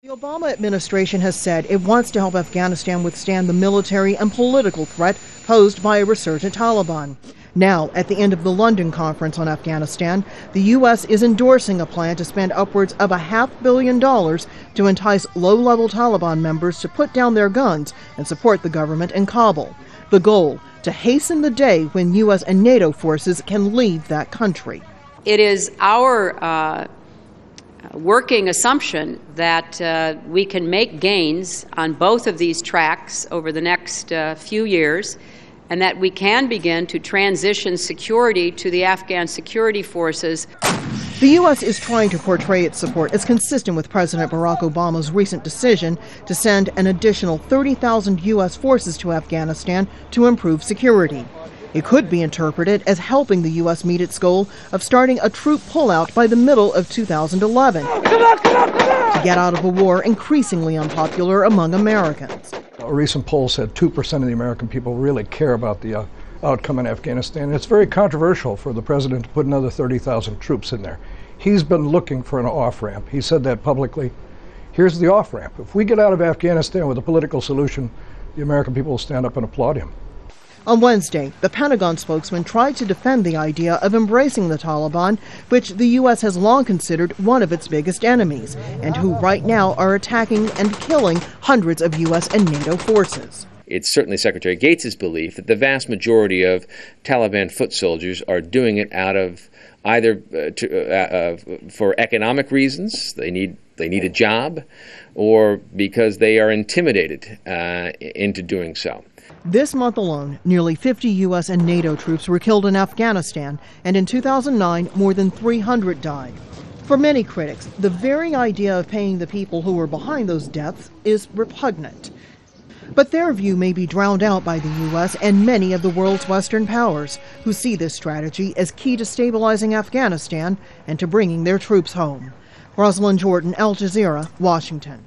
The Obama administration has said it wants to help Afghanistan withstand the military and political threat posed by a resurgent Taliban. Now, at the end of the London conference on Afghanistan, the U.S. is endorsing a plan to spend upwards of $500 million to entice low-level Taliban members to put down their guns and support the government in Kabul. The goal, to hasten the day when U.S. and NATO forces can leave that country. It is our working assumption that we can make gains on both of these tracks over the next few years, and that we can begin to transition security to the Afghan security forces. The U.S. is trying to portray its support as consistent with President Barack Obama's recent decision to send an additional 30,000 U.S. forces to Afghanistan to improve security. It could be interpreted as helping the U.S. meet its goal of starting a troop pullout by the middle of 2011 to get out of a war increasingly unpopular among Americans. A recent poll said 2% of the American people really care about the outcome in Afghanistan. And it's very controversial for the president to put another 30,000 troops in there. He's been looking for an off-ramp. He said that publicly. Here's the off-ramp. If we get out of Afghanistan with a political solution, the American people will stand up and applaud him. On Wednesday, the Pentagon spokesman tried to defend the idea of embracing the Taliban, which the U.S. has long considered one of its biggest enemies, and who right now are attacking and killing hundreds of U.S. and NATO forces. It's certainly Secretary Gates' belief that the vast majority of Taliban foot soldiers are doing it out of either for economic reasons, they need a job, or because they are intimidated into doing so. This month alone, nearly 50 U.S. and NATO troops were killed in Afghanistan, and in 2009, more than 300 died. For many critics, the very idea of paying the people who were behind those deaths is repugnant. But their view may be drowned out by the U.S. and many of the world's Western powers, who see this strategy as key to stabilizing Afghanistan and to bringing their troops home. Rosiland, Al Jazeera, Washington.